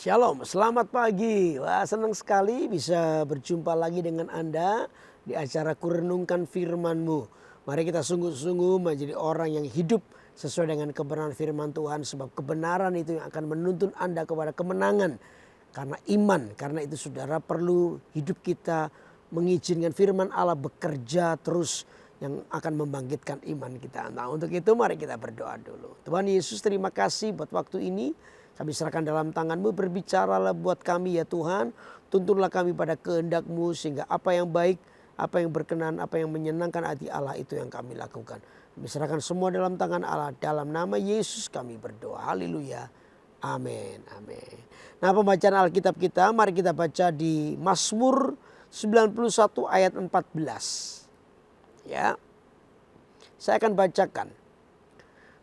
Shalom, selamat pagi. Wah, senang sekali bisa berjumpa lagi dengan Anda di acara Kurenungkan Firman-Mu. Mari kita sungguh-sungguh menjadi orang yang hidup sesuai dengan kebenaran firman Tuhan. Sebab kebenaran itu yang akan menuntun Anda kepada kemenangan. Karena iman, karena itu saudara perlu hidup kita mengizinkan firman Allah bekerja terus yang akan membangkitkan iman kita. Nah, untuk itu mari kita berdoa dulu. Tuhan Yesus, terima kasih buat waktu ini. Kami serahkan dalam tangan-Mu, berbicaralah buat kami ya Tuhan. Tuntunlah kami pada kehendak-Mu sehingga apa yang baik, apa yang berkenan, apa yang menyenangkan hati Allah itu yang kami lakukan. Kami serahkan semua dalam tangan Allah. Dalam nama Yesus kami berdoa. Haleluya. Amin. Amin. Nah, pembacaan Alkitab kita mari kita baca di Mazmur 91 ayat 14. Ya. Saya akan bacakan.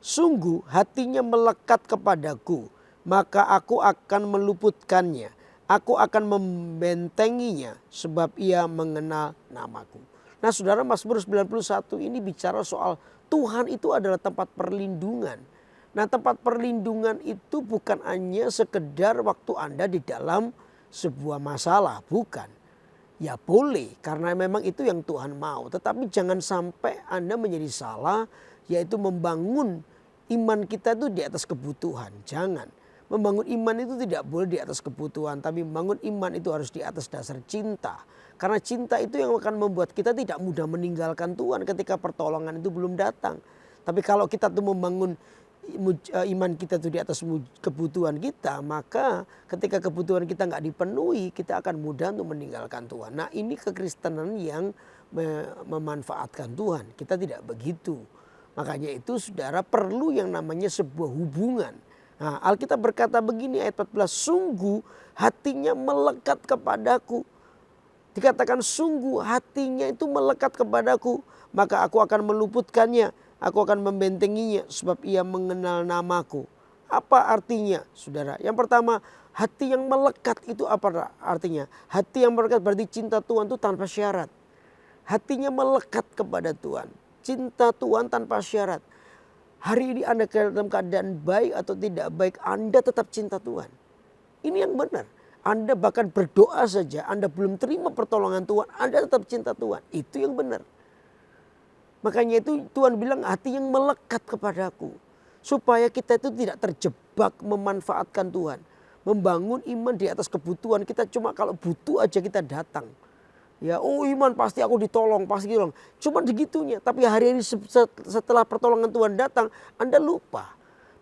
Sungguh hatinya melekat kepadaku, maka aku akan meluputkannya. Aku akan membentenginya sebab ia mengenal namaku. Nah saudara, Mazmur 91 ini bicara soal Tuhan itu adalah tempat perlindungan. Nah tempat perlindungan itu bukan hanya sekedar waktu Anda di dalam sebuah masalah. Bukan. Ya boleh karena memang itu yang Tuhan mau. Tetapi jangan sampai Anda menjadi salah, yaitu membangun iman kita itu di atas kebutuhan. Jangan. Membangun iman itu tidak boleh di atas kebutuhan. Tapi membangun iman itu harus di atas dasar cinta. Karena cinta itu yang akan membuat kita tidak mudah meninggalkan Tuhan ketika pertolongan itu belum datang. Tapi kalau kita tuh membangun iman kita itu di atas kebutuhan kita, maka ketika kebutuhan kita nggak dipenuhi, kita akan mudah untuk meninggalkan Tuhan. Nah ini kekristenan yang memanfaatkan Tuhan. Kita tidak begitu. Makanya itu saudara perlu yang namanya sebuah hubungan. Nah, Alkitab berkata begini ayat 14, sungguh hatinya melekat kepadaku. Dikatakan sungguh hatinya itu melekat kepadaku, maka aku akan meluputkannya, aku akan membentenginya sebab ia mengenal namaku. Apa artinya saudara? Yang pertama, hati yang melekat itu apa artinya? Hati yang melekat berarti cinta Tuhan itu tanpa syarat. Hatinya melekat kepada Tuhan. Cinta Tuhan tanpa syarat. Hari ini Anda dalam keadaan baik atau tidak baik, Anda tetap cinta Tuhan. Ini yang benar. Anda bahkan berdoa saja, Anda belum terima pertolongan Tuhan, Anda tetap cinta Tuhan. Itu yang benar. Makanya itu Tuhan bilang hati yang melekat kepadaku. Supaya kita itu tidak terjebak memanfaatkan Tuhan. Membangun iman di atas kebutuhan kita, cuma kalau butuh aja kita datang. Ya, oh iman pasti aku ditolong, pasti ditolong. Cuma begitunya. Tapi hari-hari setelah pertolongan Tuhan datang, Anda lupa.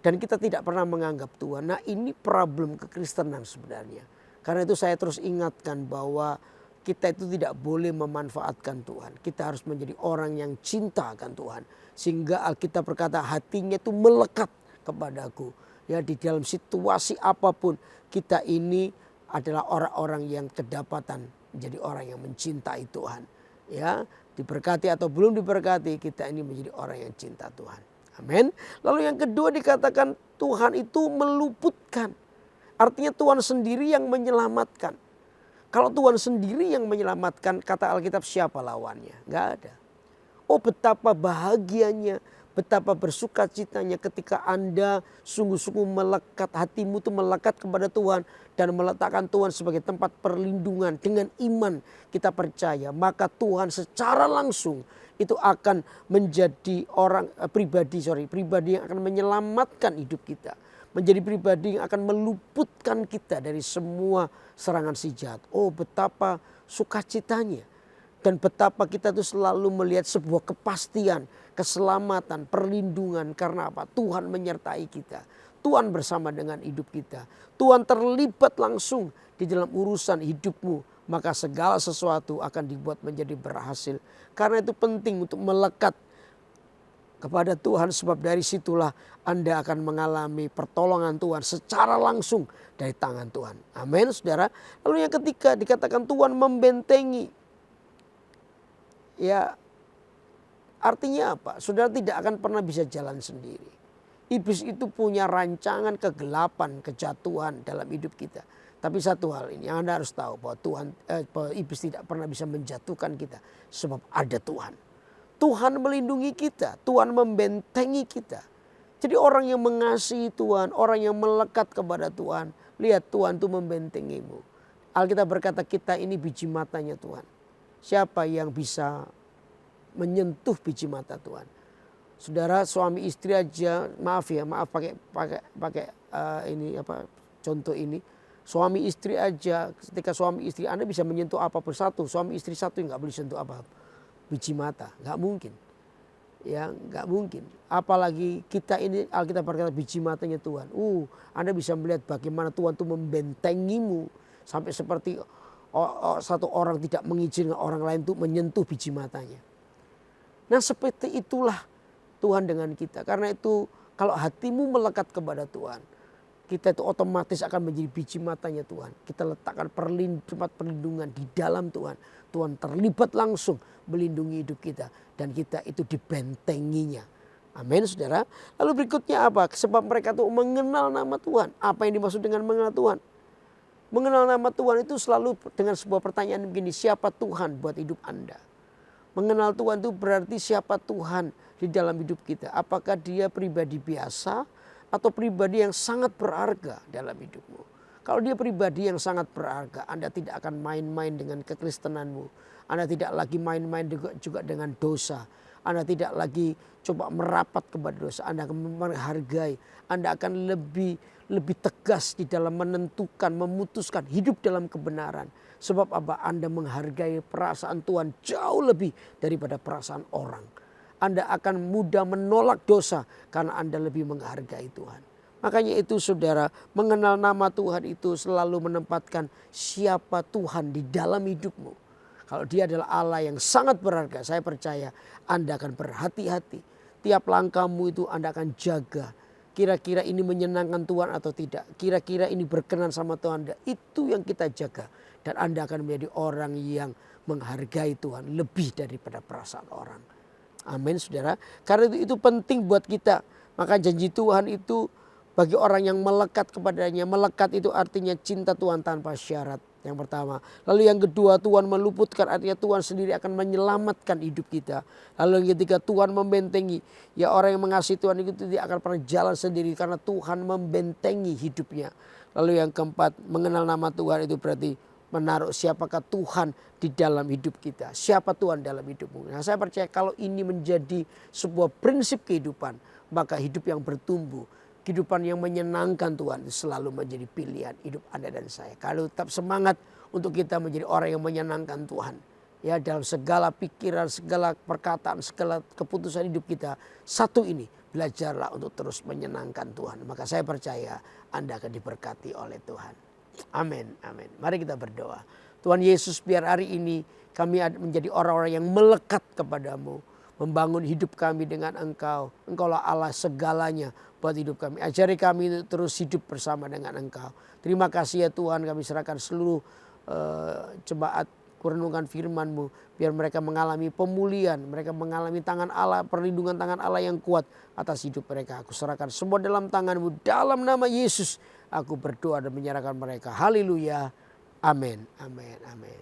Dan kita tidak pernah menganggap Tuhan. Nah ini problem kekristenan sebenarnya. Karena itu saya terus ingatkan bahwa kita itu tidak boleh memanfaatkan Tuhan. Kita harus menjadi orang yang cinta akan Tuhan. Sehingga Alkitab berkata hatinya itu melekat kepadaku. Ya, di dalam situasi apapun kita ini adalah orang-orang yang kedapatan menjadi orang yang mencintai Tuhan. Ya, diberkati atau belum diberkati, kita ini menjadi orang yang cinta Tuhan. Amin. Lalu yang kedua dikatakan Tuhan itu meluputkan. Artinya Tuhan sendiri yang menyelamatkan. Kalau Tuhan sendiri yang menyelamatkan, kata Alkitab siapa lawannya? Enggak ada. Oh betapa bahagianya, betapa bersukacitanya ketika Anda sungguh-sungguh melekat, hatimu itu melekat kepada Tuhan dan meletakkan Tuhan sebagai tempat perlindungan. Dengan iman kita percaya, maka Tuhan secara langsung itu akan menjadi pribadi yang akan menyelamatkan hidup kita. Menjadi pribadi yang akan meluputkan kita dari semua serangan si jahat. Oh betapa sukacitanya. Dan betapa kita tuh selalu melihat sebuah kepastian, keselamatan, perlindungan. Karena apa? Tuhan menyertai kita. Tuhan bersama dengan hidup kita. Tuhan terlibat langsung di dalam urusan hidupmu. Maka segala sesuatu akan dibuat menjadi berhasil. Karena itu penting untuk melekat kepada Tuhan. Sebab dari situlah Anda akan mengalami pertolongan Tuhan secara langsung dari tangan Tuhan. Amin saudara. Lalu yang ketiga dikatakan Tuhan membentengi. Ya, artinya apa? Saudara tidak akan pernah bisa jalan sendiri. Iblis itu punya rancangan kegelapan, kejatuhan dalam hidup kita. Tapi satu hal ini yang Anda harus tahu bahwa bahwa iblis tidak pernah bisa menjatuhkan kita sebab ada Tuhan. Tuhan melindungi kita, Tuhan membentengi kita. Jadi orang yang mengasihi Tuhan, orang yang melekat kepada Tuhan, Lihat Tuhan itu membentengimu. Alkitab berkata kita ini biji matanya Tuhan. Siapa yang bisa menyentuh biji mata Tuhan? Saudara, suami istri aja, maaf pakai contoh ini. Suami istri aja, ketika suami istri Anda bisa menyentuh apapun satu, suami istri satu nggak boleh sentuh apa-apa. Biji mata, nggak mungkin. Ya, nggak mungkin. Apalagi kita ini, Alkitab berkata biji matanya Tuhan. Anda bisa melihat bagaimana Tuhan itu membentengimu sampai seperti satu orang tidak mengizinkan orang lain untuk menyentuh biji matanya. Nah, seperti itulah Tuhan dengan kita. Karena itu kalau hatimu melekat kepada Tuhan, kita itu otomatis akan menjadi biji matanya Tuhan. Kita letakkan tempat perlindungan di dalam Tuhan. Tuhan terlibat langsung melindungi hidup kita. Dan kita itu dibentenginya. Amin, saudara. Lalu berikutnya apa? Sebab mereka itu mengenal nama Tuhan. Apa yang dimaksud dengan mengenal Tuhan? Mengenal nama Tuhan itu selalu dengan sebuah pertanyaan begini. Siapa Tuhan buat hidup Anda? Mengenal Tuhan itu berarti siapa Tuhan di dalam hidup kita. Apakah dia pribadi biasa atau pribadi yang sangat berharga dalam hidupmu. Kalau dia pribadi yang sangat berharga, Anda tidak akan main-main dengan kekristenanmu. Anda tidak lagi main-main juga dengan dosa. Anda tidak lagi coba merapat kepada dosa. Anda akan menghargai. Anda akan lebih tegas di dalam menentukan, memutuskan hidup dalam kebenaran. Sebab apa? Anda menghargai perasaan Tuhan jauh lebih daripada perasaan orang. Anda akan mudah menolak dosa karena Anda lebih menghargai Tuhan. Makanya itu saudara, mengenal nama Tuhan itu selalu menempatkan siapa Tuhan di dalam hidupmu. Kalau dia adalah Allah yang sangat berharga, saya percaya Anda akan berhati-hati. Tiap langkahmu itu Anda akan jaga. Kira-kira ini menyenangkan Tuhan atau tidak. Kira-kira ini berkenan sama Tuhan. Itu yang kita jaga. Dan Anda akan menjadi orang yang menghargai Tuhan lebih daripada perasaan orang. Amin, saudara. Karena itu penting buat kita. Maka janji Tuhan itu bagi orang yang melekat kepadanya. Melekat itu artinya cinta Tuhan tanpa syarat. Yang pertama. Lalu yang kedua, Tuhan meluputkan, artinya Tuhan sendiri akan menyelamatkan hidup kita. Lalu yang ketiga, Tuhan membentengi. Ya, orang yang mengasihi Tuhan itu tidak akan pernah jalan sendiri karena Tuhan membentengi hidupnya. Lalu yang keempat, mengenal nama Tuhan itu berarti menaruh siapakah Tuhan di dalam hidup kita. Siapa Tuhan dalam hidupmu. Nah, saya percaya kalau ini menjadi sebuah prinsip kehidupan, maka hidup yang bertumbuh, kehidupan yang menyenangkan Tuhan selalu menjadi pilihan hidup Anda dan saya. Kalau tetap semangat untuk kita menjadi orang yang menyenangkan Tuhan. Ya, dalam segala pikiran, segala perkataan, segala keputusan hidup kita. Satu ini, belajarlah untuk terus menyenangkan Tuhan. Maka saya percaya Anda akan diberkati oleh Tuhan. Amin, amin. Mari kita berdoa. Tuhan Yesus, biar hari ini kami menjadi orang-orang yang melekat kepadamu. Membangun hidup kami dengan Engkau. Engkaulah Allah segalanya buat hidup kami. Ajari kami untuk terus hidup bersama dengan Engkau. Terima kasih ya Tuhan, kami serahkan seluruh jemaat kurenungan firman-Mu. Biar mereka mengalami pemulihan, mereka mengalami tangan Allah, perlindungan tangan Allah yang kuat atas hidup mereka. Aku serahkan semua dalam tangan-Mu. Dalam nama Yesus aku berdoa dan menyerahkan mereka. Haleluya. Amin, amin, amin.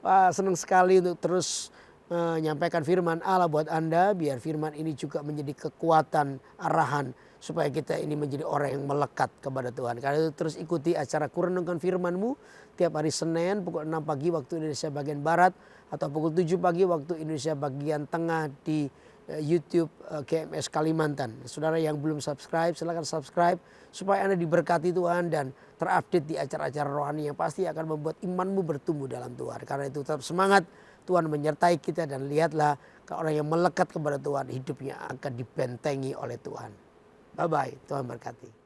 Wah, senang sekali untuk terus menyampaikan firman Allah buat Anda. Biar firman ini juga menjadi kekuatan, arahan. Supaya kita ini menjadi orang yang melekat kepada Tuhan. Karena itu terus ikuti acara Kurenungkan Firman-Mu. Tiap hari Senin pukul 6 pagi waktu Indonesia bagian Barat. Atau pukul 7 pagi waktu Indonesia bagian Tengah di YouTube GMS Kalimantan. Saudara yang belum subscribe, silakan subscribe. Supaya Anda diberkati Tuhan dan terupdate di acara-acara rohani yang pasti akan membuat imanmu bertumbuh dalam Tuhan. Karena itu tetap semangat, Tuhan menyertai kita. Dan lihatlah orang yang melekat kepada Tuhan, hidupnya akan dibentengi oleh Tuhan. Bye-bye, Tuhan berkati.